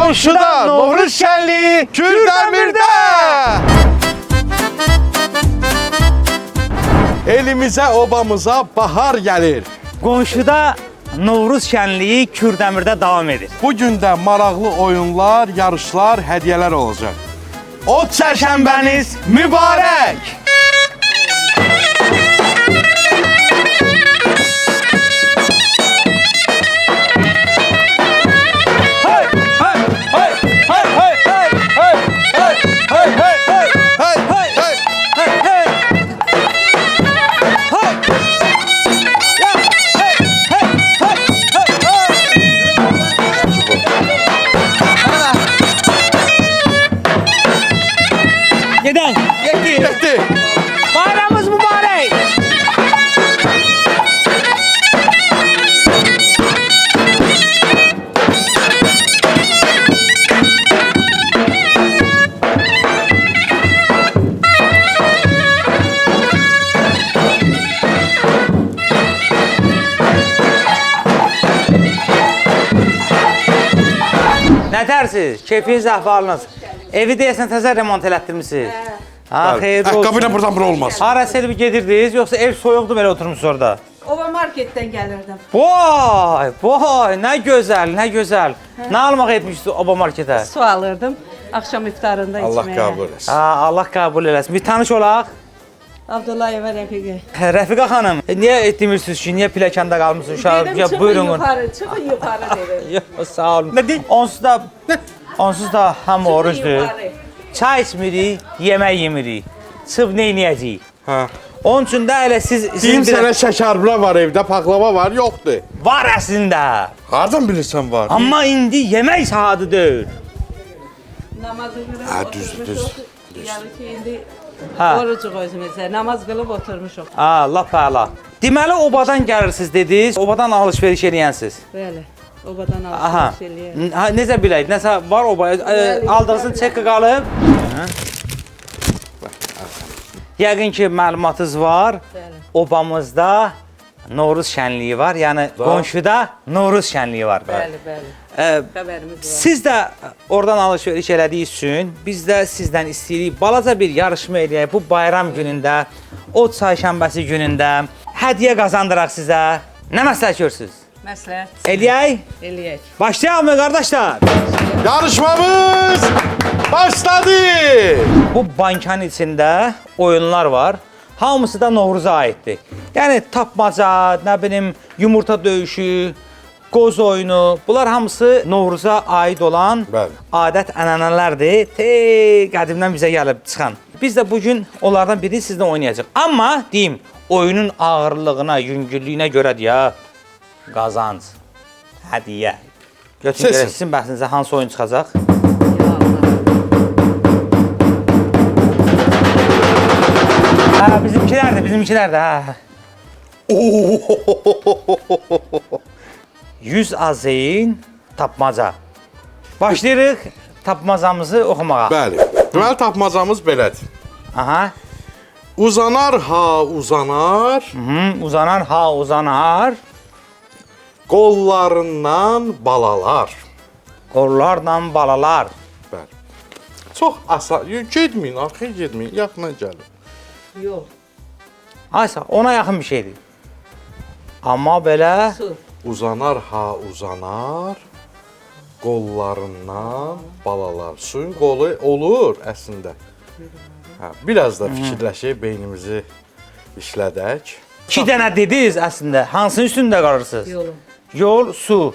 Qonşuda Novruz şənliyi Kürdəmirdə. Elimizə, obamıza bahar gəlir. Qonşuda Novruz şənliyi Kürdəmirdə davam edir. Bugün də maraqlı oyunlar, yarışlar, hədiyyələr olacaq. Ot çərşənbəniz mübarək! Gedən, Getdi. bayramımız mübarək. Nə tərsiz? Keyfiniz, əhvalınız? Evi deyəsən təzə remont elətdirmisiniz? Ha, xeyirli olsun. Ayaqqabı ilə buradan bura olmaz. Hara selbi gedirdiniz, yoxsa ev soyuqdur belə oturmuşsunuz orada? Ova marketten gelirdim. Vay, nə gözəl, nə gözəl. Nə almaq etmişsiniz oba marketə? Su alırdım. Akşam iftarında Allah içmeye. qəbul etsin. Ha, Allah qəbul eləsin. Bir tanış olaq. Abdullayeva Refiqi. Rəfiqə xanım, niyə demirsiniz ki, niyə piləkəndə qalmısınız? Dedim çıkın Buyurun. yukarı, çıkın yukarı dedim. Yox, sağ olun. Nə deyim? Onsuz da hamı orucdur. yukarı. Çay içmirik, yemək yemirik. Çıx nə edəcəyik? Hə. Onun üçün də elə Deyim sənə şəkərbura var evdə, paklava var, yoxdur. var əslində. Hardan bilirsən var? Amma indi yemək saatı deyil. Namazı kılıp Ha, düz. Yani ki indi Ha. orucu özümüzə. Namaz kılıp oturmuşuq. Ha, lap əla. Deməli obadan gəlirsiniz dediniz, obadan alış-veriş eləyənsiniz. Bəli. Obadan Aha. alışveriş eləyir. Ha, necə bilək? Nəsə var obaya? Aldığınızın çeki qalıb? Yəqin ki, məlumatınız var. Bəli. Obamızda Novruz şənliyi var. Yəni qonşuda Novruz şənliyi var. Bəli, bəli. Xəbərimiz var. Siz də oradan alış-veriş elədiyiniz üçün biz də sizdən istəyirik balaca bir yarışma eləyək bu bayram günündə, Ot çayşənbəsi günündə hədiyyə qazandıraq sizə. Nə məsləhət görürsünüz? Məsləhət. Eləyək? Eləyək. Başlayaq mı qardaşlar? Yarışmamız başladı. Bu bankanın içində oyunlar var. Hamısı da Novruza aiddir. Yəni tapmaca, nə bilim, yumurta döyüşü, qoz oyunu, bunlar hamısı Novruza aid olan Bəli. adət ənənələrdir. Qədimdən bizə gəlib çıxan. Biz də bugün onlardan birini sizlə oynayacağıq. Amma deyim, oyunun ağırlığına, yüngüllüyünə görə deyə qazanc, hədiyyə. Götürün Seçin. görək sizin bəhsinizə hansı oyun çıxacaq? Ya Allah. Hə, bizimkilər də, hə. 100 azeyin tapmaca. Başlayırıq tapmacamızı oxumağa. Bəli. Deməli tapmacamız belədir. Aha. Uzanar ha uzanar, Uzanar ha uzanar, qollarından balalar. qollarla balalar. Bəli. Çox asan. Getməyin, arxaya getməyin, yaxına gəlin. Yox. Aysa, ona yaxın bir şeydir. Amma belə Su. Uzanar ha uzanar, qollarından balalar. Suyun qolu olur əslində. Hə, biraz da fikirləşib beynimizi işlədək. 2 dənə dediniz əslində. Hansının üstündə qalırsınız? Yolum. Yol, su.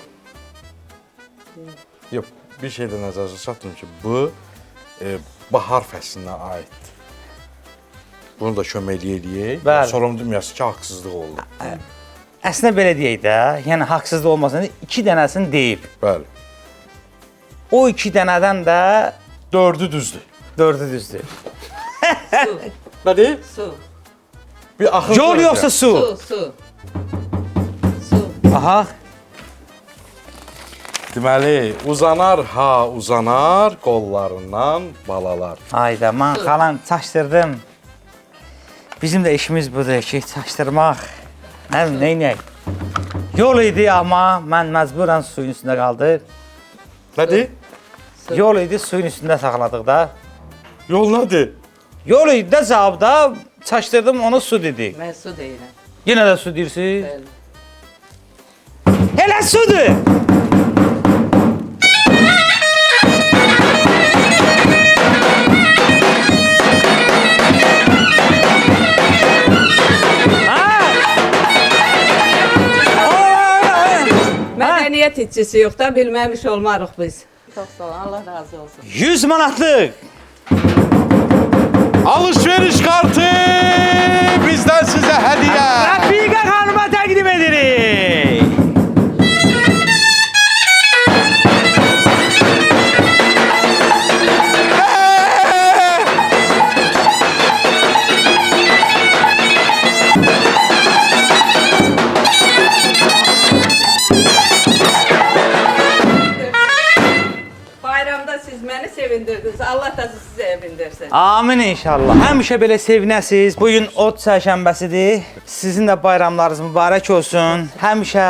Yox, bir şey də nəzərə çatdım ki, bu bahar fəslinə aiddir. Bunu da kömək eləyək. Bəli. Sonra deməyirsiniz ki, haqsızlıq oldu. Əslində belə deyək də, yəni haqsızlıq olmasın, 2 dənəsini deyib. Bəli. O 2 dənədən də 4-ü düzdür. 4-ü düzdür. Su. Nədir? Su. Bir axır. Yol yoxsa su? Su. Su. Aha. Deməli, uzanar ha uzanar, qollarından balalar. Hayda, mən xalan çaşdırdım. Bizim də işimiz budur ki, çaşdırmaq. Neynək? Yol idi amma mən məcburən suyun üstündə qaldım. Nədir? Yol idi, suyun üstündə saxladıq da. Yol nədir? Yol idi də cavabda, çaşdırdım onu su dedik. Mən su deyirəm. Yenə də su deyirsiniz. Bəli. Elə sudur. Mədəniyyət itçisi yox da, bilməmiş olmarıq biz. Çox sağ olun, Allah razı olsun. 100 manatlıq. Alışveriş kartı bizden size hediye. Rəfiqə xanıma təqdim edirik. Bayramda siz məni sevindirdiniz. Allah da sizi sevindirsin. Amin inşallah. Həmişə belə sevinəsiz. Bugün ot çərşənbəsidir. Sizin də bayramlarınız mübarək olsun. Həmişə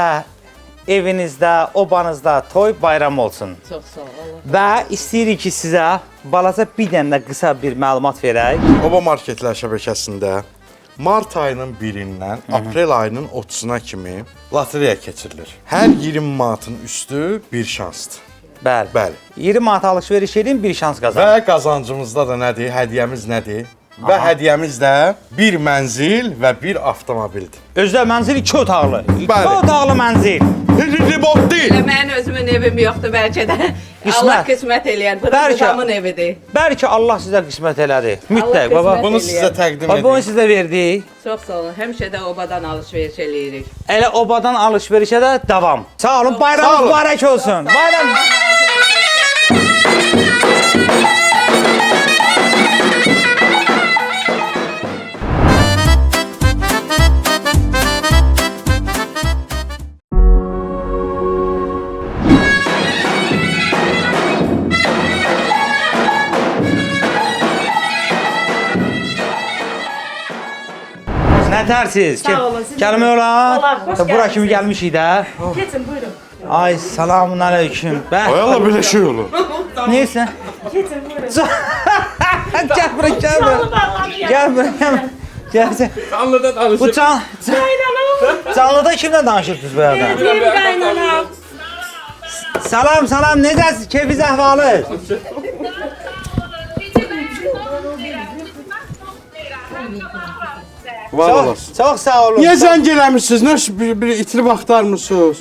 evinizdə, obanızda toy bayram olsun. Çox sağ ol. Allah. Və istəyirik ki, sizə balaca bir dənə də qısa bir məlumat verək. Oba Marketlər şəbəkəsində mart ayının 1-dən aprel ayının 30-una kimi lotereya keçirilir. Hər 20 manatın üstü bir şansdır. Bəli. Bəli. 20 manat alış-veriş edin, bir şans qazan. Və qazancımızda da nədir? Hədiyyəmiz nədir? Və hədiyyəmiz də bir mənzil və bir avtomobildir. Özdə mənzil 2 otaqlı. 2 Bəli. otaqlı mənzil. Ribot deyil. Elə mənim özümün evim yoxdur bəlkə də. Qismət. Allah qismət eləyər. Bura Bəlkə. adamın evidir. Bəlkə Allah sizə qismət elədi. Mütləq Allah baba. qismət. Bunu sizə təqdim Baba bunu edim. sizə verdik. Çox sağ olun. Həmişə də obadan alış-veriş eləyirik. Elə obadan alış-verişə də davam. Sağ olun, Sağ bayramınız olun. mübarək olsun. Bayram. Nə tərsiz? Sağ olun, siz Gəlmək olar. Olar, xoş Bura gəldiniz. kimi gəlmişik də. Keçin buyurun. Ay, selamun aleyküm. Ay Allah belə şey olur. Neysə. Keçin buyurun. Gel bura, gel bura. Canlı bağlandı ya. Gel bura, gel. Gel. Canlıda danışır. Bu Kaynanam. canlıda kimlə danışırsınız bu arada? Benim kaynanam. Salam, salam. Necəsiz? Keyfiz əhvalı? Var olasın. Çox sağ olun. Niyə zəng eləmişsiniz? Nə bir itirib axtarmırsınız?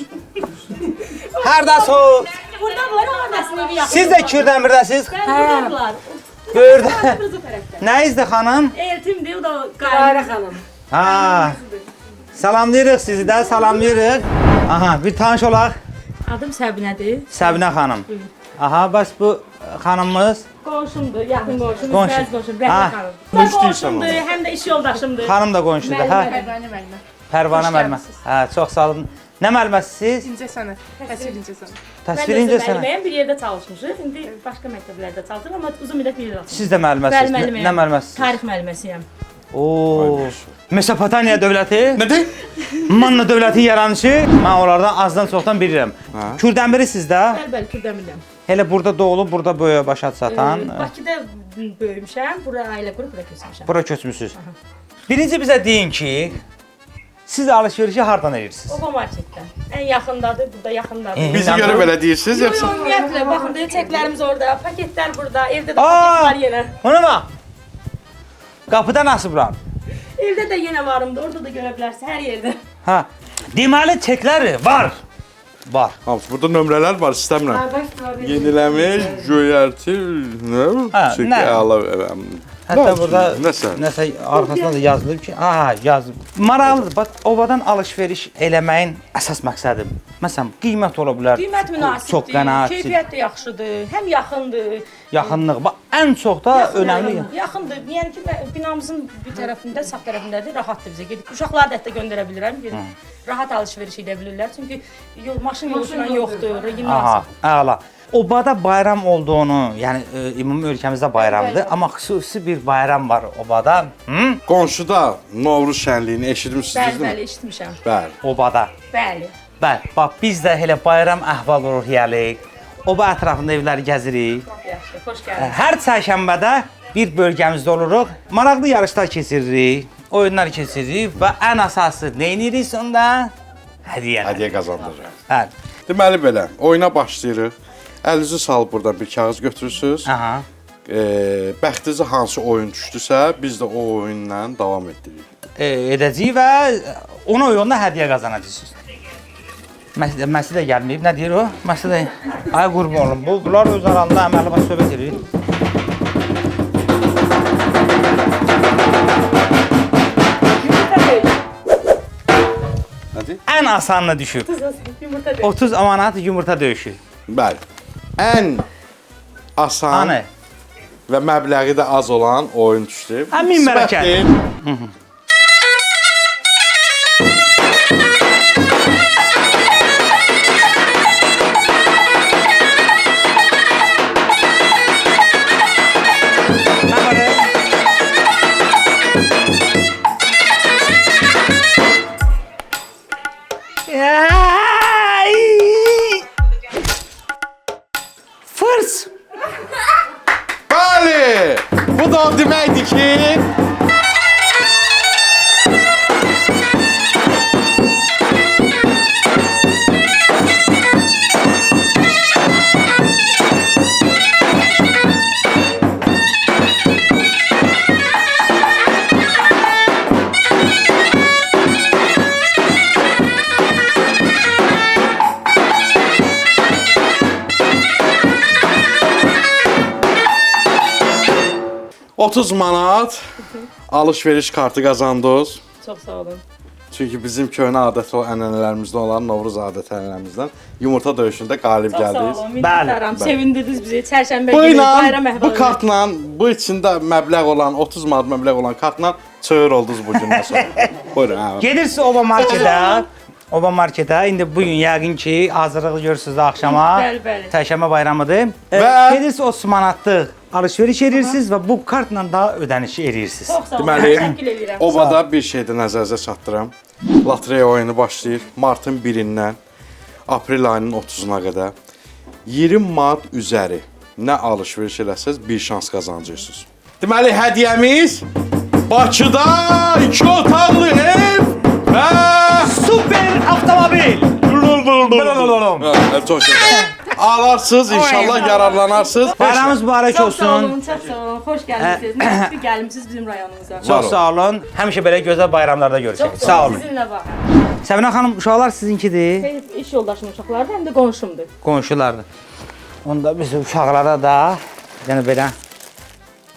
Hardasınız? Burada var anasını evi yapın. Siz də Kürdəmirdəsiniz? Buradadılar. Gördüm. Nəyizdir xanım? Eltimdi, o da Qayra xanım. Ha. Salamlayırıq sizi də, salamlayırıq. Aha, bir tanış olaq. Adım Səbinədir. Səbinə xanım. Aha, bəs bu xanımımız Qonşumdur, yaxın qonşum, Qonşu. bəzi qonşum, Ha. Rəhmət xanım. Qonşu deyirsən Qonşumdur, həm də iş yoldaşımdır. xanım da qonşudur, hə? Pərvanə müəllimə. Hə, çox sağ olun. Nə müəlliməsiz? İnce sənət, təsvir incə sənət. Təsvir incə sənət. Müəlliməyəm, bir yerdə çalışmışıq. İndi başqa məktəblərdə çalışırıq, amma uzun müddət bir yerdə çalışmışıq. Siz də müəlliməsiz. Bəli, müəlliməyəm. Nə müəlliməsiz? Tarix müəlliməsiyəm. Oo. Mesopotamiya dövləti, Nədir? Manna dövlətin yaranışı. Mən onlardan azdan çoxdan bilirəm. Kürdəmiri sizdə? Bəli, Kürdəmirəm. Elə burada doğulub, burada böyüyə başa çatan. Bakıda böyümüşəm, bura ailə qurub bura köçmüşəm. Bura köçmüsüz. Birinci bizə deyin ki, siz alış-verişi hardan edirsiniz? Oba marketdən. Ən yaxındadır, burada yaxındadır. Bizi görüb elə deyirsiniz, yoxsa? Ümumiyyətlə, baxın, çəklərimiz orada, paketlər burada, evdə də Aa! paket var yenə. Ona bax. Qapıda nasıblar? Evdə də yenə varımdır, orada da görə bilərsən, hər yerdə. Ha. Deməli çekləri var. Var. Hamısı burada nömrələr var, istəmirəm. Bax, Yeniləmək, göyərti, nə? Hə, Çünki nə? əla Hətta burada nəsə. nəsə arxasında da yazılıb ki, aha, yazılıb. Maraqlıdır. Bax, obadan alış-veriş eləməyin əsas məqsədi. Məsələn, qiymət ola bilər. qiymət Çox münasibdir, qənaətçil, keyfiyyət də yaxşıdır, həm yaxındır. yaxınlıq. Bax, ən çox da önəmli. Yaxındır. Yəni ki, binamızın bir tərəfində, sağ tərəfindədir, rahatdır bizə. Gedib uşaqları da hətta göndərə bilirəm. Rahat alış-veriş edə bilirlər. Çünki maşın yolu falan yoxdur, Aha, gimnaziya. əla. Obada bayram olduğunu, yəni ümumi ölkəmizdə bayramdır, amma xüsusi bir bayram var obada. Hı? Qonşuda Novruz şənliyini eşitmişsiniz, Bəli, değil bəli, mi? eşitmişəm. Bəli. Obada. Bəli. Bəli, bax biz də elə bayram əhval-ruhiyyəlik. oba ətrafında evləri gəzirik. Yaxşı, xoş gəldiniz. Hər çərşənbədə bir bölgəmizdə oluruq. Maraqlı yarışlar keçiririk, oyunlar keçiririk və ən əsası nə edirik sonda? Hədiyyələr. Hədiyyə qazandırır. Bəli. Deməli belə, oyuna başlayırıq. Əlinizi salıb buradan bir kağız götürürsüz. Aha. Bəxtinizə hansı oyun düşdüsə, biz də o oyunla davam etdiririk. Edəcəyik və ona oyunda hədiyyə qazanacaqsınız. Məsələ də gəlməyib. Nə deyir o? Məsələ. Ay qurban olum. Bunlar öz arasında əməlli baş söhbət edir. Nədir? Ən asanını düşüb. Yumurta 30 manat yumurta döyüşü. Bəli. Ən asan Hani? və məbləği də az olan oyun düşdü. Min bərəkət. Sifət Fırs. Bəli! Bu da o deməkdir ki, $30 manat alış-veriş kartı qazandınız. Çox sağ olun. Çünki bizim köhnə adət o ənənələrimizdə olan Novruz adət-ənənələrimizdən yumurta döyüşündə qalib Çox sağ gəldiniz. olun. Bəli, Minnətdaram. bəli. Sevindirdiniz bizi. Çərşənbə Bu günü ilə, bayram əhvalı. bu kartla, bu içində məbləğ olan, 30 manat məbləğ olan kartla çığır oldunuz bu gündən sonra. Buyurun, hə. Gedirsiniz Oba marketə. Oba marketə. İndi bugün yəqin ki hazırlıq görürsünüz axşama. Bəli, bəli. Çərşənbə bayramıdır. Və- Gedirsiniz 30 manatlıq alış-veriş edirsiniz və bu kartla da ödəniş edirsiniz. Çox sağ olun. Deməli, Təşəkkür edirəm. Obada bir şey də nəzərinizə çatdırım. Lotereya oyunu başlayır martın 1-dən aprel ayının 30-una qədər. 20 manat üzəri nə alış-veriş eləsəz bir şans qazanacaqsınız. Deməli, hədiyyəmiz Bakıda 2 otaqlı ev və Super avtomobil. Çox gözəl. Alarsınız, inşallah yararlanarsınız. Bayramınız mübarək Çox sağ olsun. olun, çox sağ olun. Xoş gəlmisiniz. Nə ki gəlmisiniz bizim rayonumuza. Çox sağ olun. Həmişə belə gözəl bayramlarda görüşək. Çox Sağ olun. Sizinlə var. Səminə xanım, uşaqlar sizinkidir, İş yoldaşım uşaqlardır, həm də qonşumdur. qonşulardır. Onda biz uşaqlara da yəni belə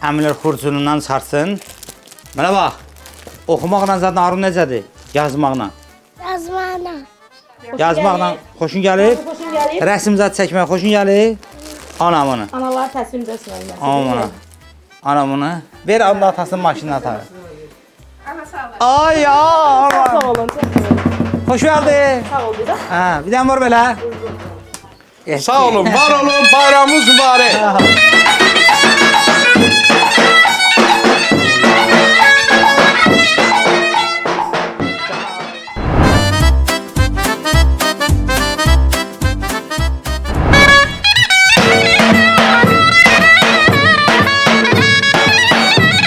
əmilər xurcunundan çıxartsın. Mənə bax. Oxumaqla zaten arın necədir? Yazmaqla. Yazmana. Yazmaqla xoşun gəlir. Xoşum gəlir. Rəsm zad çəkmək xoşun gəlir. Anamını. Analar təslimcə sınayın. Anamını. Anamını. Ver Allah atasının maşınına atar. Ay ya. Sağ olun, çox sağ olun. Xoş gəldin. Sağ ol bizə. Ha, bir dənə var belə. Sağ olun, var olun, bayramınız mübarək.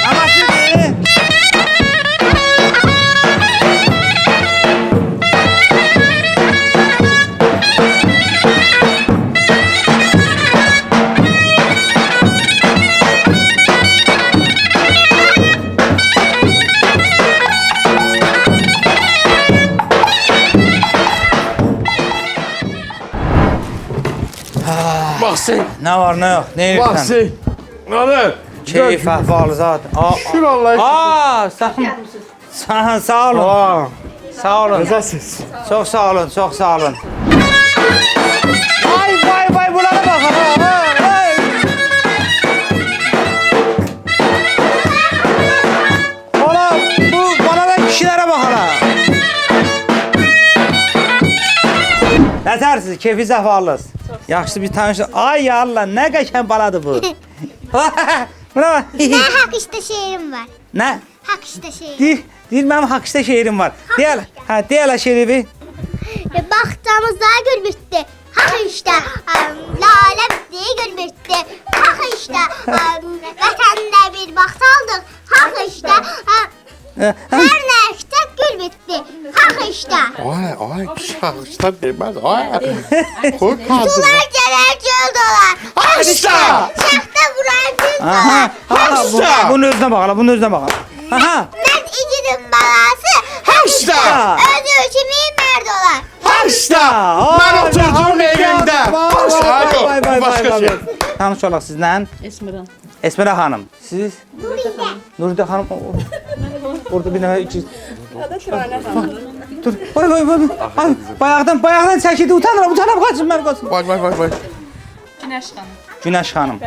Amaçlıdır. Baxsın, Nə var, nə yox, nə edirsən? baxsın. Nədir? Keyif əhvalı zat. Şükür Allah. Sağ olun. Sağ olun. Necəsiz? Çox sağ olun, çox sağ olun. Vay, bunlara baxın. Vay. Ola, bu bana da kişilərə bax hala. Nətərsiz, keyfiz əhvalınız. Yaxşı bir tanış. Ay Allah, nə qəşəng baladır bu. Buna bax. Ne hak işte şehrim var. Nə? Hak işte şehrim. Deyir mənim haqista şeirim var. Deyələ şeiri bir. Baktığımız daha gül bitti. Hak işte. Lale işte vatanda bir vaxt aldıq. Haq işte. Her ne işte gül bitti. Haq işte. Ay, şahıslar demez. Ay. Koy kağıdını. Sular gələr göl dolar. Haq işte. Şaxta vuran gün Aha. dolar. Bunun özünə baxala, bunun özünə baxala. Aha. Mən igidin balası. Haq işte. Özü kimi mərd olar. Haq işte. Ben oturdum evimde. Başka şey. Tanış olaq sizlə. Esmiran. Esmera xanım. Siz? Nuridə xanım. Orada bir nəfər iki. Dur. Vay. Ay, bayaqdan çəkildi. Utanıram, qaçın, mən qaçın. Bak. Güneş xanım. Günəş xanım.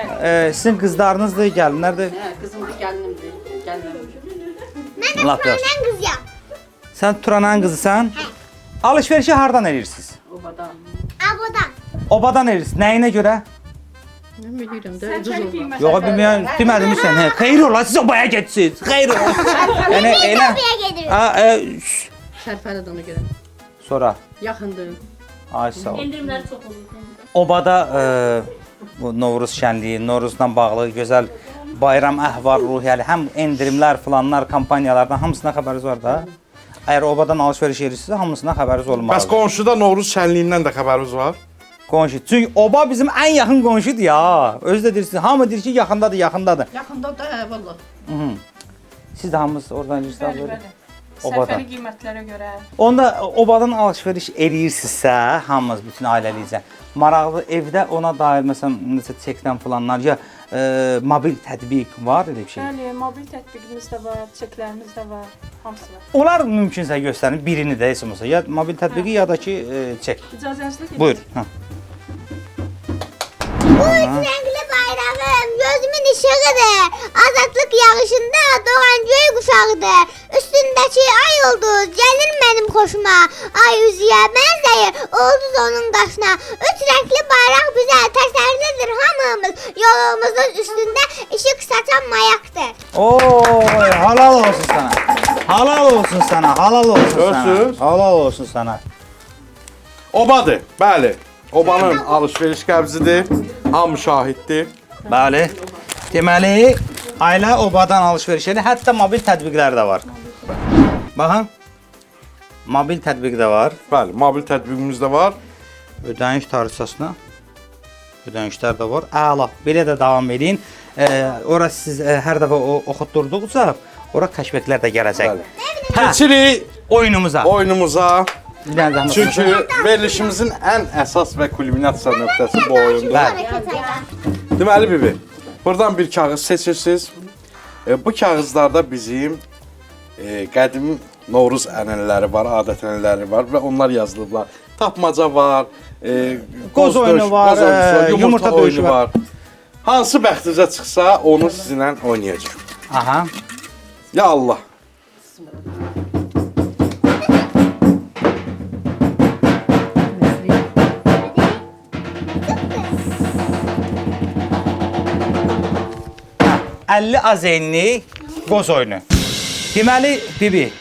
Sizin qızlarınızdır, gəlinlərdir. Kızım gəlinimdir. Mən Lap yaxşı. Turanın qızıyam. Sən Turanın qızısan. Alışverişi hardan edirsiniz? Abadan. Obadan edirsiniz. Nəyinə görə? Mən bilirəm də, Sən ucuz çəlik olur. qiymətləri Yox, bilmirəm, demədim sən. Hə, xeyir ola, siz obaya getsiniz. Xeyir ola. Yəni elə. Biz oraya gedirik. Şərfəli də ona görə. Sonra. Yaxındır. Ay sağ ol. Endirimləri çox olur. Obada bu Novruz şənliyi, Novruzla bağlı gözəl bayram əhval-ruhiyyəli həm endirimlər, filanlar, kampaniyalardan hamısına xəbəriniz var da. Əgər obadan alış-veriş edirsinizsə hamısına xəbəriniz Bəs olmalıdır. qonşuda Novruz şənliyindən də xəbəriniz var? Qonşu. Çünki oba bizim ən yaxın qonşudur ya. Özü də deyirsiniz, hamı deyir ki, yaxındadır. Yaxında da, vallah. Siz də hamınız oradan edirsiniz böyle. Obadan. Səfəri qiymətlərə görə. Onda obadan alış-veriş eləyirsinizsə, hamınız bütün ailəlicə, maraqlı evdə ona dair məsələn necə çekdən filanlar ya mobil tətbiq var elə bir şey. Bəli, mobil tətbiqimiz də var, çeklərimiz də var, hamısı var. Onlar mümkünsə göstərin birini də heç olmasa ya mobil tətbiqi ya da ki çek. İcazənizlə gedin. Buyur. Hə. Bu üç renkli bayrağım gözümün ışığıdır. Azadlık yağışında doğan göy kuşağıdır. Üstündeki ay ulduz gelir benim hoşuma. Ay üzüye benzeyir ulduz onun kaşına. Üç renkli bayrak bize tesellidir hamımız. Yolumuzun üstünde ışık saçan mayaktır. Oy, halal olsun sana. Halal olsun sana. Halal olsun sana. Görsünüz? Halal olsun sana. Obadır, bəli. Obanın alış-veriş qəbzidir. Hamı şahiddir. Bəli. Deməli, ailə obadan alış-veriş edir. Hətta mobil tətbiqləri də var. Baxın. Mobil tətbiq də var. Bəli, mobil tətbiqimiz də var. Ödəniş tarixçasına. Ödənişlər də var. Əla. Belə də davam edin. Ora siz hər dəfə oxutdurduqsa, ora kəşfiyyatlar da gələcək. Bəli. Keçirik Oyunumuza. oyunumuza. Bir dənə zəhmət Çünki olsun. verilişimizin ən əsas və kulminasiya nöqtəsi bu oyundur. Bəli. Deməli Bibi, buradan bir kağız seçirsiniz. Bu kağızlarda bizim qədim Novruz ənənələri var, adət ənənələri var və onlar yazılıblar. Tapmaca var, Qoz oyunu var, yumurta döyüşü var. Hansı bəxtinizə çıxsa onu sizinlə oynayacaq. Aha. Ya Allah. Hə, 50 azenli qoz oyunu. Deməli, Bibi,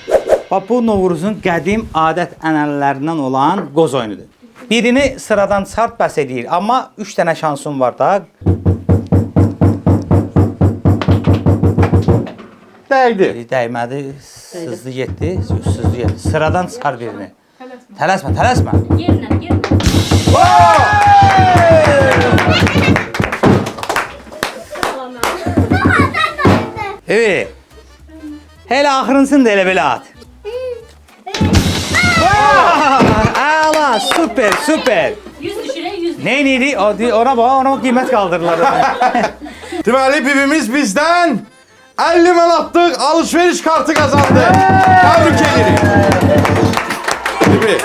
bax bu Novruzun qədim adət ənənələrindən olan qoz oyunudur. Birini sıradan çıxart bəs edir, amma 3 dənə şansın var da. Dəydi. Dəymədi, sızdı getdi, sızdı getdi. Sıradan çıxar birini. Tələsmə. Yerinə. Evet. Hele axırıncını da elə belə at. Əla, süper. 100 düşürək, 100. Neydi? Ona bax, ona qiymət qaldırırlar. Deməli bibimiz bizdən 50 manatlıq alış-veriş kartı qazandı. Təbrik edirik. Bibi,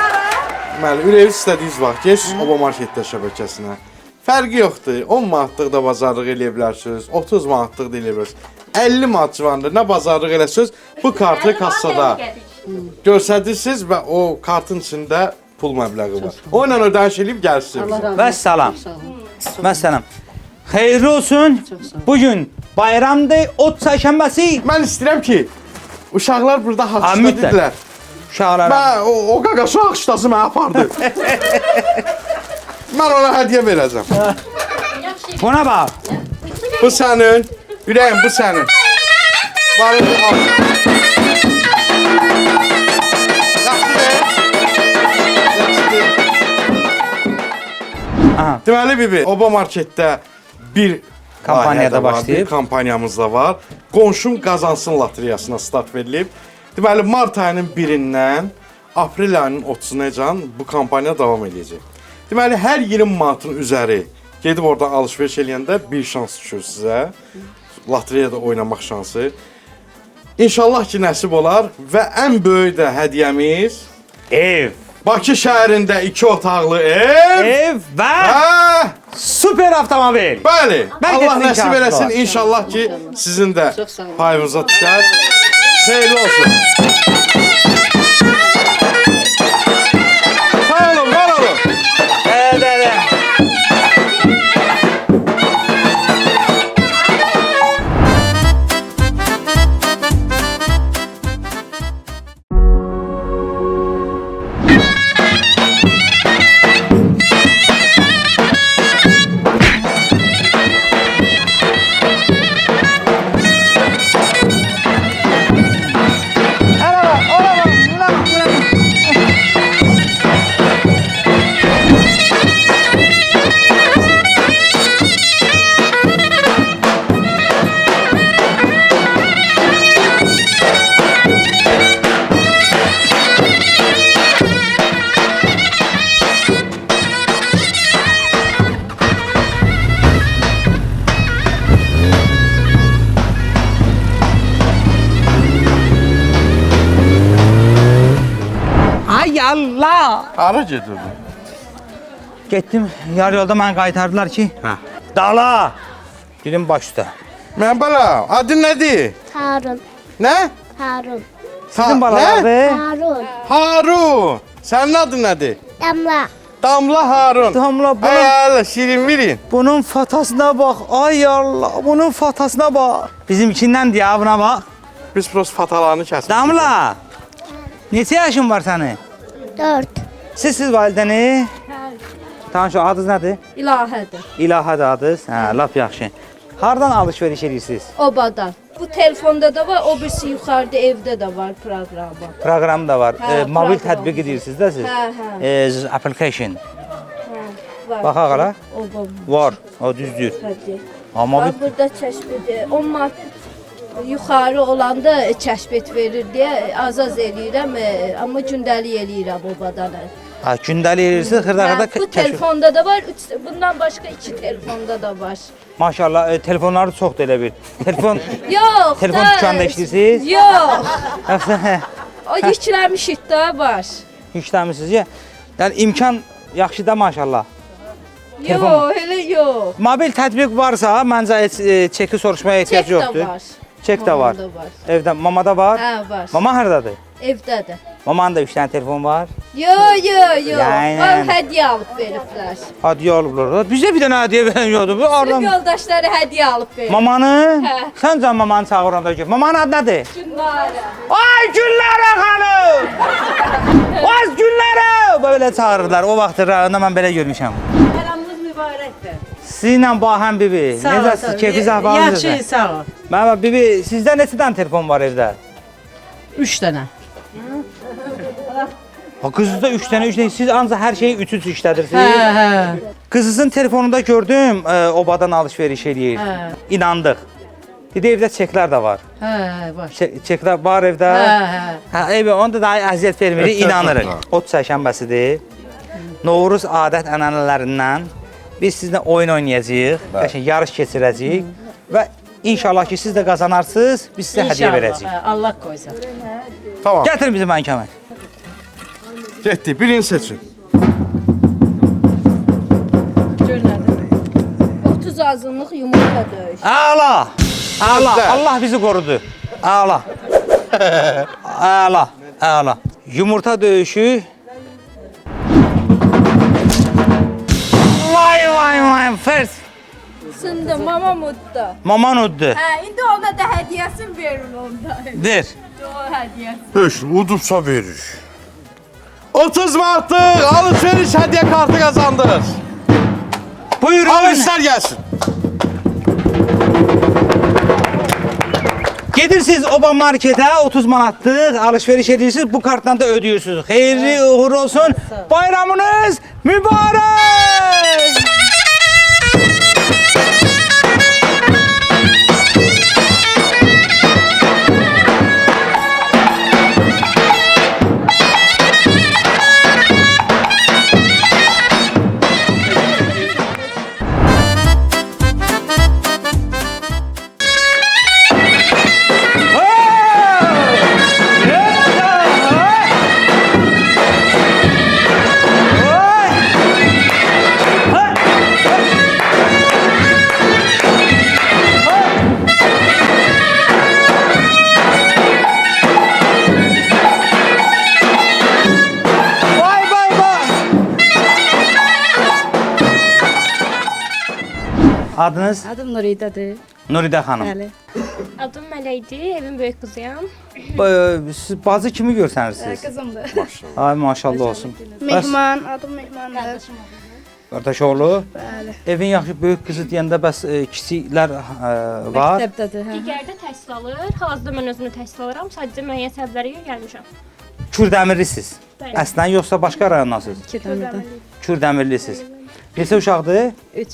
deməli ürəyi istədiyiniz vaxt geç Oba Marketdə şəbəkəsinə. Fərqi yoxdur. 10 manatlıq da bazarlıq eləyə bilərsiniz, 30 manatlıq da eləyə bilərsiniz. 50 manat civarında nə bazarlıq eləsiniz, bu kartı kassada göstərirsiniz və o kartın içində pul məbləği var. O ilə ödəniş edib gəlsin. Vəssalam. Vəssalam. Xeyirli olsun. Bugün bayramdır, ot çəkənməsi. Mən istəyirəm ki, uşaqlar burada haqşda mütləq. dedilər. Uşaqlara. Mən o qaqaşı haqşdası mənə apardı. Mən ona hədiyyə verəcəm. Buna bax. Bu sənin. Ürəyim, bu sənin. Varın, al. Yaxşıdır. Aha. Deməli Bibi, Oba Marketdə bir Kampaniyada layihə də var, başlayıb. bir kampanyamız da var. Qonşum qazansın lotereyasına start verilib. Deməli, mart ayının 1-dən aprel ayının 30-unacan bu kampaniya davam edəcək. Deməli, hər 20 manatın üzəri gedib oradan alış-veriş eləyəndə bir şans düşür sizə. Lotereyada oynamaq şansı. İnşallah ki, nəsib olar və ən böyük də hədiyyəmiz Ev. Bakı şəhərində 2 otaqlı ev. Ev və Hə, süper avtomobil. bəli. Mən Allah getdim nəsib ki, eləsin. var. İnşallah ki, sizin də Çox sağ olun. payınıza düşər. Xeyirli olsun. Sağ olun, var olun. Evet. Ay Allah. Hara gedirdin? Getdim, yarı yolda məni qaytardılar ki, Hə. dala. Dedim baş üstə. Mən bala, adın nədir? Harun. Nə? Harun. Sizin Nə? balalardır. Harun. Harun. Sənin adın nədir? Damla. Damla Harun. Damla, bunun- Ay Allah, şirin verin. Bunun fotasına bak. Ay Allah, bunun fotasına bak. Bizimkindən ya, buna bak. Biz prost fatalarını kəsdik. Damla. Neçə yaşın var sənin? 4. Siz validəni? Tamam, şu adınız nədir? İlahədir. İlahədir adınız. Hə, lap yaxşı. Hardan alış-veriş edirsiniz? Obadan. Bu telefonda da var, o birisi yuxarıda evdə də var proqramı. Proqram da var. Hə, Mobil proqram. tətbiq edirsiniz də siz? Hə, hə. Application. Var. Baxaq hala. Oba. Var. O düzdür. Hadi. Amma Bax, burada kəşf edir. 10 manat yuxarı olanda kəşf et verir deyə az eləyirəm, amma gündəlik eləyirəm obadan. gündəlik edirsiniz, xırda-xırda Bu kəşf. telefonda da var, bundan başqa 2 telefonda da var. Maşallah, telefonları çoxdur elə bir. Telefon Yox. telefon da- dükanında işləyirsiniz? Yox. Yoxsa hə, O yükləmişik də var. işləmisiniz ya. Yəni imkan yaxşı da maşallah. Telefon- Yox, elə yox. Mobil tətbiq varsa, məncə heç çeki soruşmaya ehtiyac Çek də yoxdur. var. Çek də var. Mamamda var. Evdə, mamada var. Hə, var. Mama hardadır? Evdədir. Mamanın da 3 dənə telefon var. Yox, yox, yox. Yəni- Var hədiyyə alıb veriblər. Hadiyə alıblar. Bizə bir dənə hadiyə verən yoxdur. Bu Sırf aradan yoldaşları hədiyyə alıb verib. mamanı, Hə. sən can mamanı çağıranda ki. Mamanın adı nədir? Günlərə. Ay Güllərə xanım! Az Güllərə! Böyle çağırırlar. O vaxt rayonda mən belə görmüşəm. Bayramınız mübarəkdir. Sizinlə Bahəm bibi, necəsiz? Keyfiniz ahvalınız Yaxşı, necə? sağ ol. Mənim bibi, sizdə neçə dənə telefon var evdə? 3 dənə. Ha, qızınızda 3 dənə, 3 dənə. Siz ancaq hər şeyi ütüz işlədirsiniz. Hə. Qızınızın telefonunda gördüm, obadan alış-veriş eləyir. Hə. İnandıq. Dedi evdə çeklər də var. Hə, var. Çeklər var evdə. Hə. Hə, eyvə, onda da əziyyət vermirik, inanırıq. Ot çərşənbəsidir. Novruz adət ənənələrindən biz sizinlə oyun oynayacağıq, qəşəng yarış keçirəcəyik və inşallah ki siz də qazanarsınız, biz sizə hədiyyə verəcəyik. Hə, Allah qoysa. Tamam. Gətirin bizim məhkəmə. Getdik. Birini seçin. Gör nədir? 30 azınlıq yumurta döyüş. Əla! Əla! Gözəl. Allah bizi qorudu. Əla! Əla! Əla! Yumurta döyüşü. Vay vay vay! Fers! Sındı mama mutda. Maman uddu. Hə, indi ona da hədiyyəsini verin onda. Ver. O hədiyyəsi. Höş, udubsa verir. 30 manatlıq alış-veriş hədiyyə kartı qazandınız. Buyurun. Alışlar gəlsin. Gedirsiniz Oba markete 30 manatlıq alışveriş edirsiniz. Bu kartdan da ödüyorsunuz. Xeyirli uğurlu olsun. Bayramınız mübarək. Adınız? Adım Nuridədir. Nuridə xanım. Bəli. Adım Mələkdir, evin böyük qızıyam. Siz bacı kimi görsənirsiniz? Qızımdır. Ay maşallah olsun. Mehman, adım Mehmandır. Qardaş oğlu. Bəli. Evin yaxşı böyük qızı deyəndə bəs kiçiklər var. Məktəbdədir, hə. Digərdə təhsil alır. Hal-hazırda mən özümü təhsil alıram. Sadəcə müəyyən səbəblərə görə gəlmişəm. Kürdəmirlisiniz. Bəli. Əslən yoxsa başqa rayondasınız? Kirdəmirdən. Kürdəmirlisiniz. Neçə uşaqdır? 3.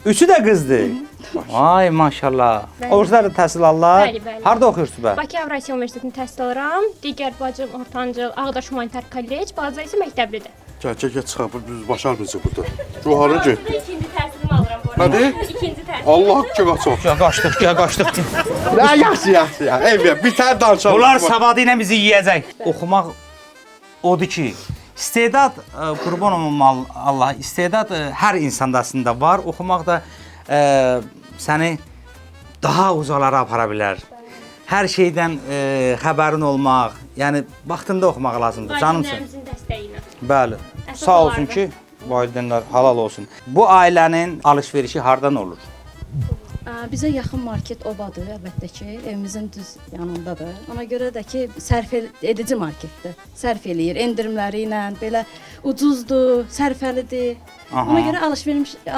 Üçü də qızdır. Vay maşallah. Bəli. Oğuzlar da təhsil alırlar. Bəli, bəli. Harda oxuyursunuz bə? Bakı Avrasiya Universitetində təhsil alıram. Digər bacım ortancıl Ağdaş Humanitar Kollec, bacı isə məktəblidir. Gəl çıxaq, biz başarmayacaq burada. Yuxarı getdi. İkinci təhsilimi alıram bu arada. Hadi. İkinci təhsil. Allah haqqı qaçaq. Gəl qaçdıq. Nə yaxşı. Ev, bir tane danışalım. Bunlar savadı ilə bizi yeyəcək. Oxumaq odur ki, istedad qurban olum Allah, istedad hər insanda aslında var. Oxumaq da səni daha uzalara apara bilər. Hər şeydən xəbərin olmaq, yəni vaxtında oxumaq lazımdır, canımsın. Valideynlərimizin dəstəyi ilə. Bəli. Əsas Sağ olsun onlardır. ki, valideynlər halal olsun. Bu ailənin alış-verişi hardan olur? Bizə yaxın market Obadır, əlbəttə ki, evimizin düz yanındadır. Ona görə də ki, sərf edici marketdir. Sərf eləyir endirimləri ilə, belə ucuzdur, sərfəlidir. Aha. Ona görə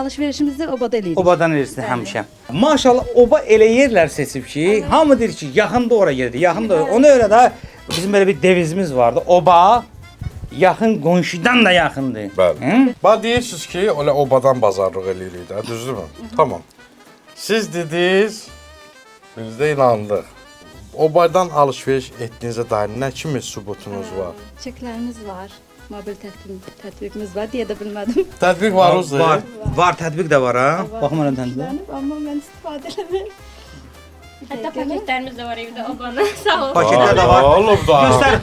alış-verişimizi Obada eləyirik. Obadan elirsin həmişə. Maşallah oba elə yerlər seçib ki, hamı deyir ki, yaxında ora yerdir, yaxında. Ona görə də bizim belə bir devizimiz vardı. Oba yaxın qonşudan da yaxındır. Bəli. Bax deyirsiniz ki, elə obadan bazarlıq eləyirik də, düzdürmü? Tamam. Siz dediniz, biz də inandıq. Obadan alış-veriş etdiyinizə dair nə kimi sübutunuz var? Çeklərimiz var, mobil tətbiqimiz var, deyə də bilmədim. Tətbiq var o Var. Var, tətbiq də var ha. Baxım elə tətbiq. Amma mən istifadə eləmirəm. Hətta paketlərimiz də var evdə obanın. Sağ olun. Paketlər də var. Olub da. Göstər.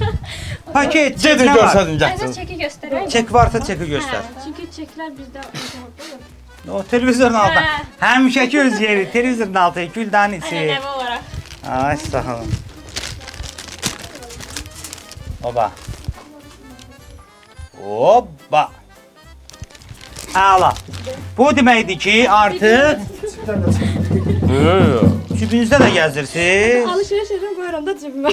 Paket, çek Gedin nə var? göstərin, Əvvəl gətirin. çeki göstərək. Çek varsa çeki göstər. Çünki çeklər bizdə ortada yox. O televizorun altında. Hə. Həmişəki öz yeri, televizorun altı, güldanın içi. Ənənəvi olaraq. Ay sağ olun. Oba. Hoppa. Əla. Bu deməkdir ki, artıq cibinizdə də gəzirsiniz. Alışveriş edirəm, qoyuram da cibimə.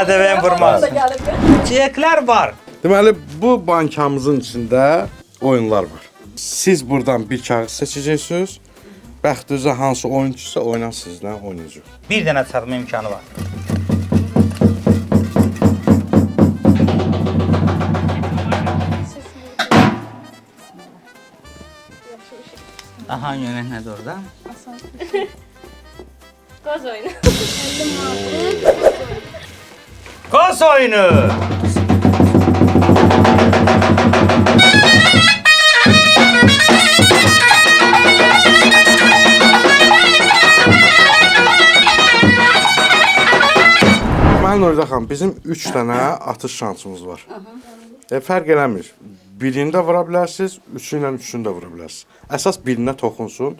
Ədəvən vurmaz. Çeklər var. Deməli, bu bankamızın içində oyunlar var. Siz buradan bir kağız seçəcəksiniz. Bəxtinizə hansı oyunçusa oynan sizlə oynayacaq. Bir dənə çıxartma imkanı var. Aha, yönət nədir orada? Qoz oyunu. Qos oyunu! Deməli Nuridə xanım, bizim 3 dənə atış şansımız var. Fərq eləmir. Birində vura bilərsiniz, üçü ilə üçünü də vura bilərsiniz. Əsas birinə toxunsun.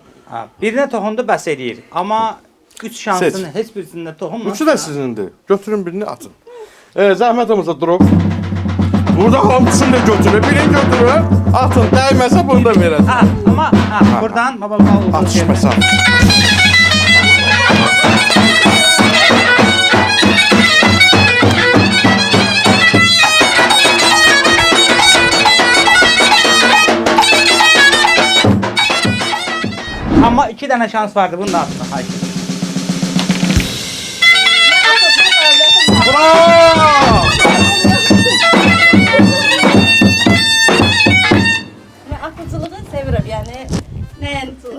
Birinə toxundu bəs eləyir. Amma 3 şansın Seç. heç birisində toxunmur. Üçü də sizindir. Götürün birini atın. Zəhmət olmasa durub. Burada hamısını da götürün. Birini götürün, atın. Dəyməsə bunu da verəcəm. Amma buradan baba Atış məsafə. Amma 2 dənə şans vardı. Bunu da atın. Hayır. Bravo! Mən atıcılığı sevirəm, yəni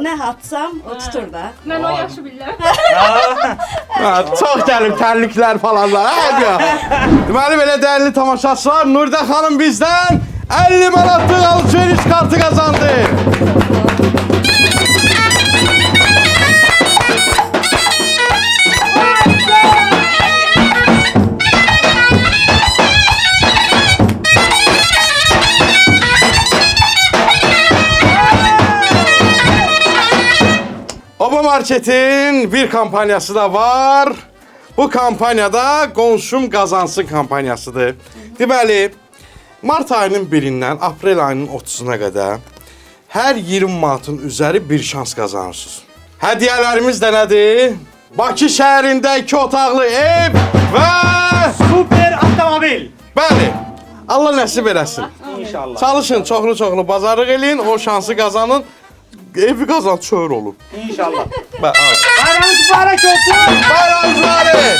nə atsam o tutur da. Mən o yaşı bilirəm. Ha, çox gəlib tərliklər falanlar. Hə, deməli belə dəyərli tamaşaçılar, Nuridə xanım bizdən 50 manatlıq alış-veriş kartı qazandı. Oba Market'in bir kampanyası da var. Bu kampaniyada Qonşum Qazansın kampaniyasıdır. Deməli, mart ayının 1-dən aprel ayının 30-una qədər hər 20 manatın üzəri bir şans qazanırsınız. Hədiyyələrimiz də nədir? Bakı şəhərində 2 otaqlı ev və Super avtomobil. bəli, Allah nəsib eləsin. İnşallah. Çalışın, çoxlu bazarlıq eləyin, o şansı qazanın. Evi qazan çör olun. İnşallah. Bayramınız Bayramınız mübarək olsun. mübarək.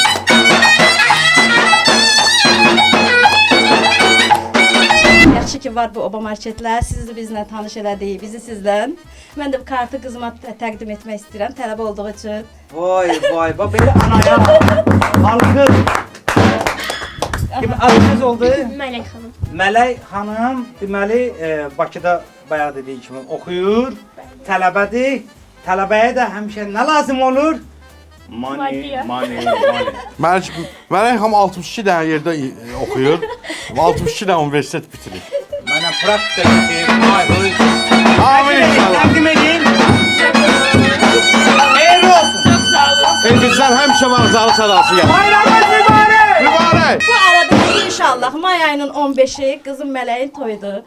Yaxşı ki var bu oba marketlər. Sizi bizlə tanış elədik, bizi sizdən. Mən də bu kartı qızıma təqdim etmək istəyirəm, tələbə olduğu üçün. Vay vay vay belə anaya. Alqız. Kim alqız oldu? Mələk xanım. Mələk xanım deməli Bakıda bayaq dediyi kimi oxuyur, tələbədir. Tələbəyə də həmişə nə lazım olur? Maddiyyat. Money. Mələk xanım 62 dənə yerdə oxuyur. 62 dənə universitet bitirir. Mənə praktika getir. Amin inşallah. Təqdim edin. Xeyirli olsun. Çox sağ olun. Bizdən həmişə vağzalı sadası gəlir. Bayramınız mübarək. Mübarək. Bu arada inşallah may ayının 15-i qızım Mələyin toyudur.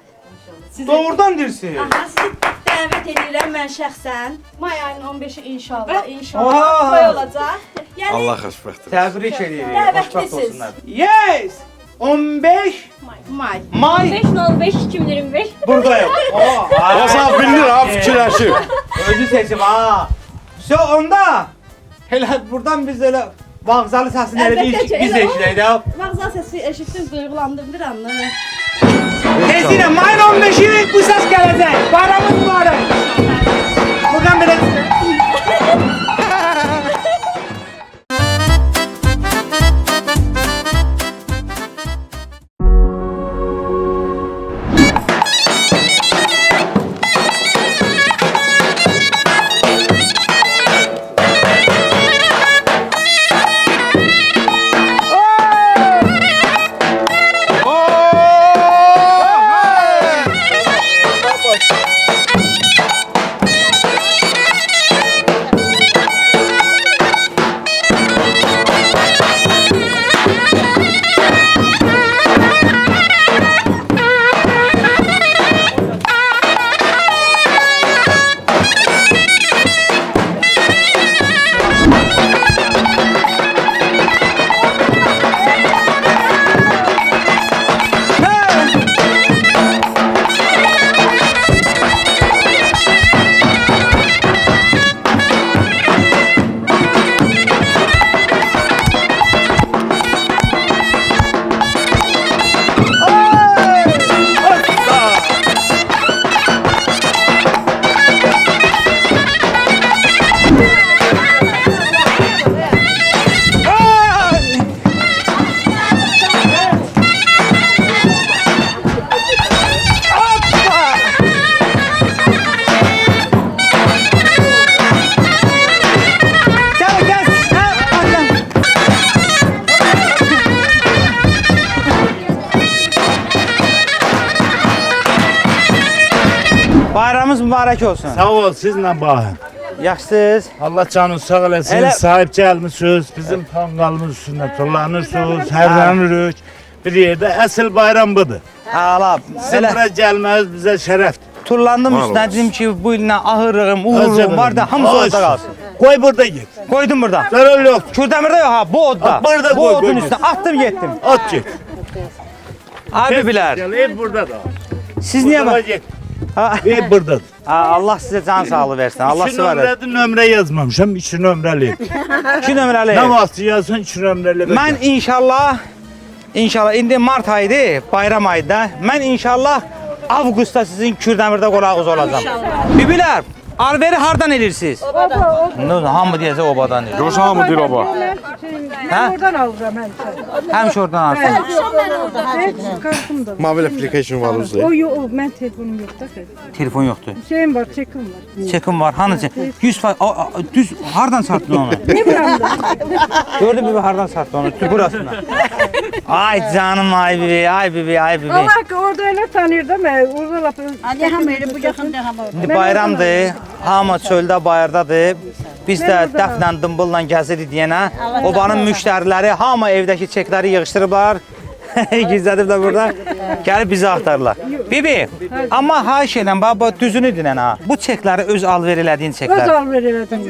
Doğrudan deyirsən. Aha, sizi dəvət edirəm mən şəxsən. May ayının 15-i inşallah, Oha! toy olacaq. Yəni Allah xoşbəxt etsin. Təbrik edirik. Dəvətlisiz. Xoşbəxt olsunlar. Yes! 15 may. may 5.05.2025. buradayım. O zaman bilir ha, fikirləşir. Özü seçim ha. Onda elə buradan biz elə vağzalı səsini elə Əlbəttə ki, biz elə o- eşidək də. Vağzal səsi eşitdim, duyğulandım bir anlı. Tezliklə mayın 15-i bu səs gələcək. Bayramınız mübarək. Buradan belə bayramınız mübarək olsun. Sağ ol, sizlə baxın. Yaxşısınız. Allah canınız sağ eləsin, Elə- sahib gəlmişsiniz, bizim tonqalımız üstündə tullanırsınız, hərləniririk. Bir yerdə əsl bayram budur. Hala. Sizin Elə bura gəlməniz bizə şərəfdir. turlandım Vallahi. üstünə dedim ki bu illə ahırlığım, uğurluğum var da hamısı orada qalsın. Qoy burada git. Koydum burada. Zərər yoxdur. Kürdəmirdə yox ha, bu odda. Ha, burada bu koy, odun koy. üstünə attım getdim. At git. Abi bilər. Gel, ev burada da. Siz niyə Burada bax? git. Ve buradadır. Allah sizə can sağlığı versin. Allah İki sizə var. nömrədə nömrə yazmamışam, 2 nömrəli. 2 nömrəli. Nə vaxt yazsan 2 nömrəli. Mən inşallah indi mart ayıdır, bayram ayıdır. Mən inşallah avqustda sizin Kürdəmirdə qonağınız olacağam. Bibilər, alveri hardan edirsiniz? Obadan. Hamı deyəcək obadan edir. Görürsən hamı deyir oba. Hə? Oradan alıram həmişə. Həmişə oradan alırsınız. Heç kartım da var. Mobil application var özü. O yox, mən telefonum yoxdur. Telefon yoxdur. Şeyim var, çekim var. Çekim var. Hanıca? 100%. Düz hardan satdın onu? Ne bileyim de. Gördün mü hardan satdın onu? Burasına. Ay canım ay bibi, ay bibi, ay bibi. Allah ki orada elə tanıyırdım. Orada laf. Ali hamı bu yaxında hamı. İndi bayramdır, hamı çöldə, bayırdadır. Biz də dəfnən, dımbılla gəzirik deyənə, obanın müştəriləri hamı evdəki çekləri yığışdırıblar. Gizlədib də burada. Gəlib bizi axtarırlar. Bibi, amma xahiş edirəm, baba düzünü dinən ha. Bu çekləri öz alver elədiyin Öz çeklər. alver elədim.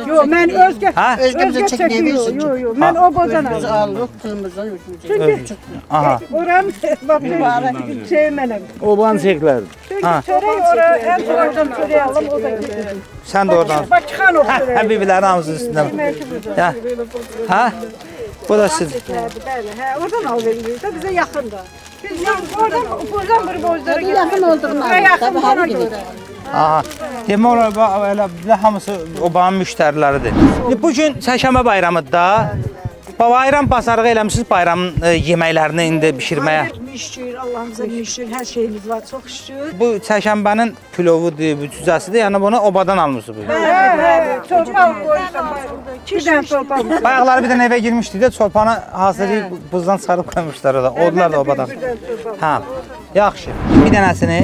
Yox, mən özgə Ha? özgə çəkiyorum. Yox, mən o bodan aldım. Alıq qırmızı. Çünki Aha. oram bak şey mənəm. Oban çeklər. Çünki çörək ora en sonradan çörək alım o da getirdim. Sən də oradan. Bak çıxan o çörək. Hə, bibilərin hamısı üstündə. Hə? Hə? Bu da siz. Bəli, hə, oradan al veririk də bizə yaxındır. Biz buradan bir bozlara Yaxın olduğunu yaxın ona görə. Aha. Demək olar elə bizə hamısı obanın müştəriləridir. Bu gün Çərşənbə bayramıdır da. Bayram bazarlığı eləmişsiniz bayramın yeməklərini indi bişirməyə. Şükür, Allah'ımıza şükür, hər şeyimiz var, çox şükür. Bu Çərşənbənin pilovudur, bu cüzəsidir. Yəni bunu obadan almısınız bu. Hə, çorba qoymuşam. 2 dənə çorba. Bayaqları bir dənə evə girmişdik də çorpanı hazırlayıb buzdan çıxarıb qoymuşlar orada. Odlar da obadan. Hə. Yaxşı. Bir dənəsini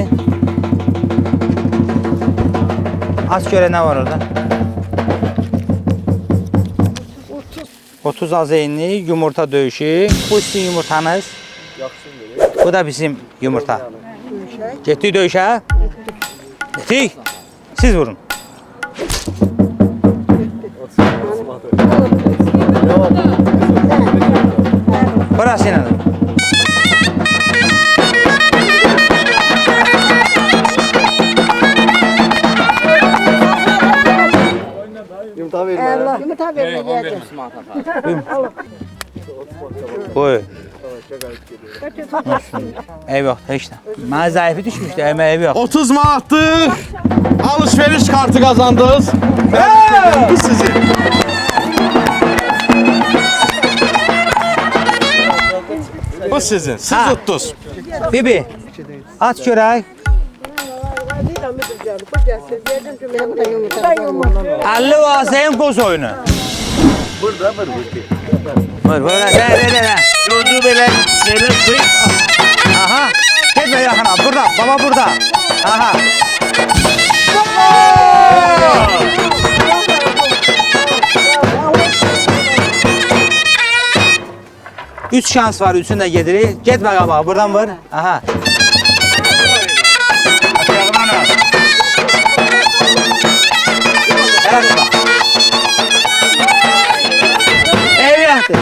aç görə nə var orada? 30 azeyinli yumurta döyüşü. Bu sizin yumurtanız. Bu da bizim yumurta. Getdik döyüşə. Getdik. Siz vurun. Burası ilə. Yumurta verməyəcək. Buyur. Ev yox, heç nə. Mənə zəifi düşmüşdü, ev yox. 30 manatlıq alış-veriş kartı qazandınız. Bu sizin. Bu sizin. Siz tutdunuz. Bibi, aç görək. 50 vazeyin qoz oyunu. Burada bir bu. Buyur, belə. Gözü belə kıyıp. Aha, getmə yaxına, burada, baba burada. Aha. Üç şans var, üçünü də gedirik. Getmə qabağa, buradan vur. Aha. Eyvətdir.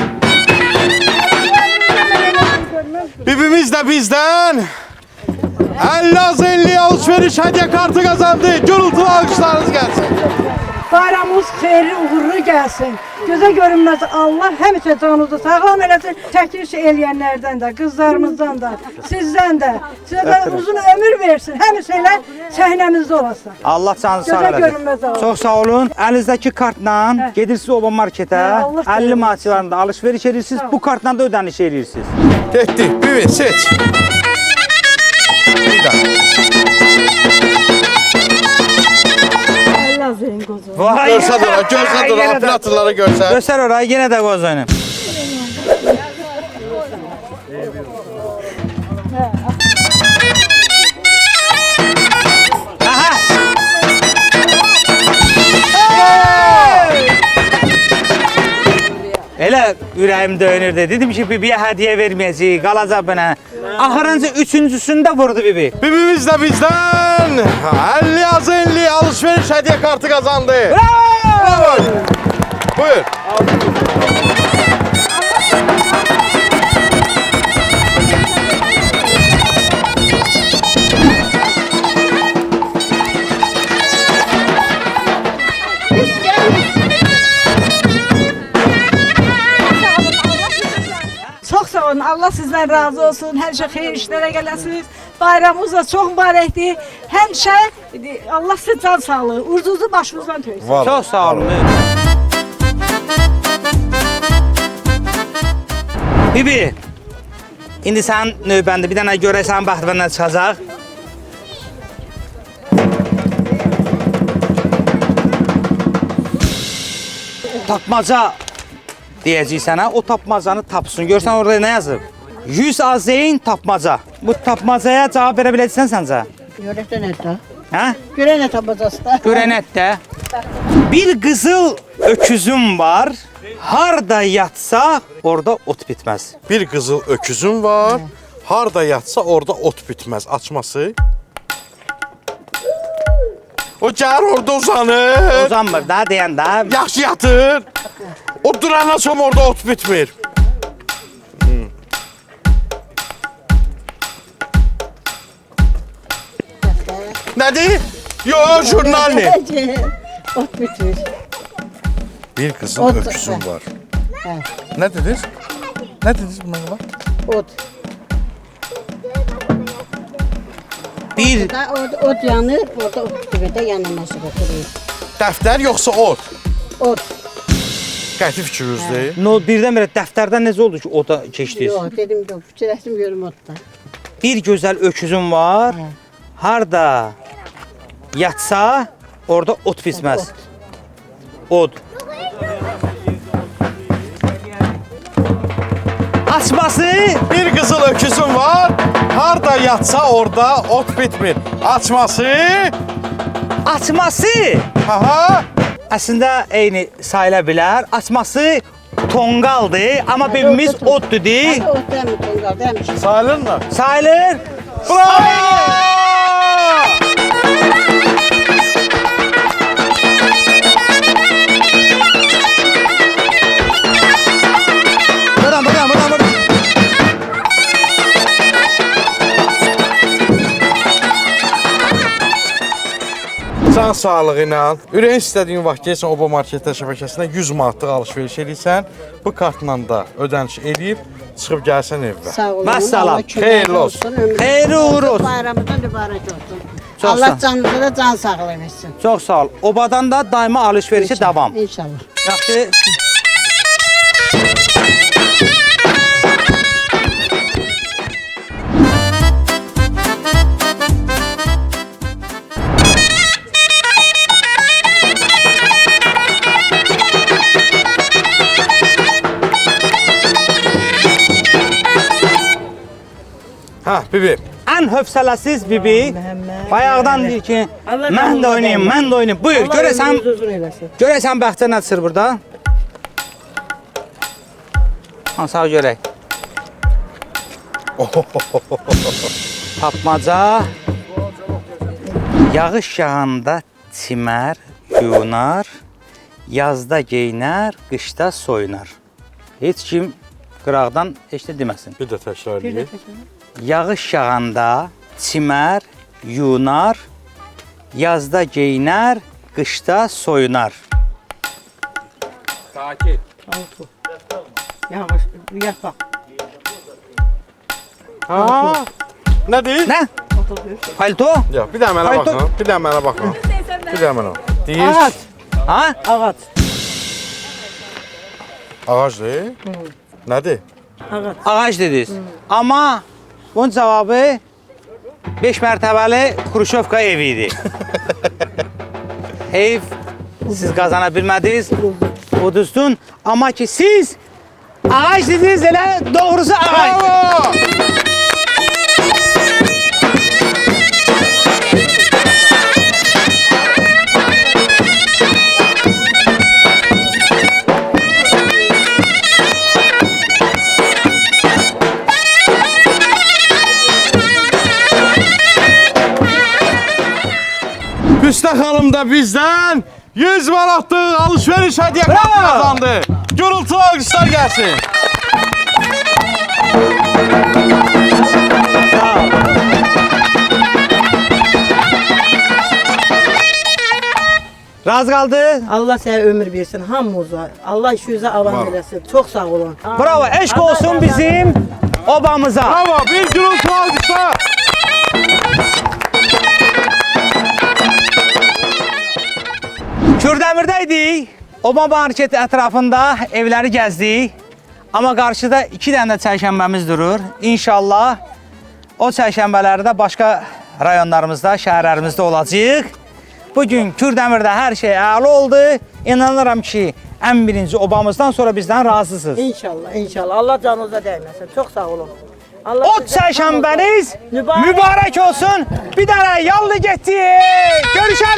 Bibimiz de bizden 50 az 50 alışveriş hediye kartı kazandı. Gürültülü alkışlarınız gelsin. Bayramımız xeyirli, uğurlu gəlsin. Gözə görünməz Allah həmişə canınızı sağlam eləsin. Çəkiliş eləyənlərdən də, qızlarımızdan da, sizdən də. Sizə də uzun ömür versin. Həmişə elə səhnəmizdə olasın. Allah canınızı sağ Gözə eləsin. görünməz Allah. Çox sağ olun. Əlinizdəki kartla gedirsiniz Oba marketə, Allah 50 manat civarında alış-veriş edirsiniz. Bu kartla da ödəniş edirsiniz. Getdik. Bibi seç. Bir daha. Allah zeyn qozu. Vay. Görsə dur, görsə dur, operatorlara görsə. Göstər orayı, yenə də qoz oyunu. Aha! Elə ürəyim döyünürdü. Dedim ki, bibiyə hədiyyə verməyəcəyik, qalacaq bana. Axırıncı üçüncüsündə vurdu bibi. Bibimiz de bizden 50 az 50 alışveriş hediye kartı kazandı. Bravo! Buyur. olun. Allah sizden razı olsun. Her şey hayır işlere gelesiniz. Bayramınız da çok mübarektir. Həmişə Allah size can sağlığı, urdunuzu başınızdan töysün. Var. Çox sağ olun. Bibi, indi sən növbəndə bir dənə görəsən baxtıvandan çıxacaq. Tapmaca deyəcək sənə, o tapmacanı tapsın. Görsən orada nə yazıb? 100 azeyn tapmaca. Bu tapmacaya cavab verə biləcəksən səncə? Görəkdə nə də? Hə? Görək nə tapacaqsın da. Görənətdə. Bir qızıl öküzüm var. Harda yatsa orada ot bitməz. Bir qızıl öküzüm var. Harda yatsa orada ot bitməz. Açması. O gəlir orada uzanır. Uzanmır da deyəndə. Yaxşı yatır. O durandan sonra orada ot bitmir. Nədir? Yo, jurnal ne? Ot bitir. Bir qızıl Ot. öküzüm var. Ne dediniz? Ne dediniz buna var? Ot. Bir Da ot yanır, orada ot bitir də yanılması oturur. Dəftər yoxsa ot? Ot. Qəti fikrinizdür. no birdən-birə dəftərdən necə oldu ki ota keçdiniz? Yox, dedim yox, fikirləşdim görüm otda. Bir gözəl öküzüm var. Harda yatsa orada ot bitməz. Ot. Açması Bir qızıl öküzüm var. Harda yatsa orada ot bitmir. Açması. açması Aha. əslində eyni sayıla bilər. Açması tonqaldır, amma bibimiz ot dedi. Ot dəmir tonqal, dəmir. Sayılır mı? Sayılır. Bravo! Buradan. Can sağlığı ilə ürəyin istədiyin vaxt gəlsən Oba Marketlər şəbəkəsində 100 manatlıq alış-veriş edirsən. Bu kartla da ödəniş edib çıxıb gəlsən evə. Sağ olun. Vəssalam. Allah köməyiniz Xeyirli olsun. ömrünüz Xeyirli uğurlu olsun. Bayramınızdan mübarək olsun. Çox Allah sağ- canınıza da can sağlığı versin. Çox sağ ol. Obadan da daima alış-verişə davam. İnşallah. Yaxşı. Hə, bibi. Ən hövsələsiz bibi bayaqdan deyir ki, mən də oynayım. Buyur, görəsən Bəxtiyar nə çıxır burada? Ha, sağ ol görək. Tapmaca. Yağış yağanda çimər, yunar, yazda geyinər, qışda soyunar. Heç kim qıraqdan heç nə deməsin. Bir də təkrar edin. Yağış yağanda çimər, yunar, yazda geyinər, qışda soyunar. Yağış, yarpaq. Ha? Nədir? Nə? Palto? Yox, bir də mənə Palto- baxın. Bir də mənə baxın. Bir də mənə. Deyir. Ağac, Ha? ağac, Ağacdır. Nədir? ağac. Ağac dediniz. Amma bunun cavabı 5 mərtəbəli Xruşovka evi idi. Heyf, siz qazana bilmədiniz. Uduzdun. Amma ki siz ağac dediniz, elə doğrusu ağac. Bravo! Hüsnə xanım da bizdən 100 manatlıq alış-veriş hədiyyə kartı qazandı. Gürültülü alqışlar gəlsin. Razı qaldı. Allah sənə ömür versin hamımıza. Allah işinizə avam eləsin. Çox sağ olun. Bravo, eşq olsun bizim obamıza. Bravo, bir gürültü alkışlar. Kürdəmirdəydik. Oba marketi ətrafında evləri gəzdik. Amma qarşıda 2 dənə də çərşənbəmiz durur. İnşallah o çərşənbələrdə başqa rayonlarımızda, şəhərlərimizdə olacaq. Bugün Kürdəmirdə hər şey əla oldu. İnanıram ki, ən birinci obamızdan sonra bizdən razısınız. İnşallah, inşallah. Allah canınıza dəyməsin. Çox sağ olun. Allah O çərşənbəniz mübarək olsun. Bir dənə yallı getdik. Görüşərik.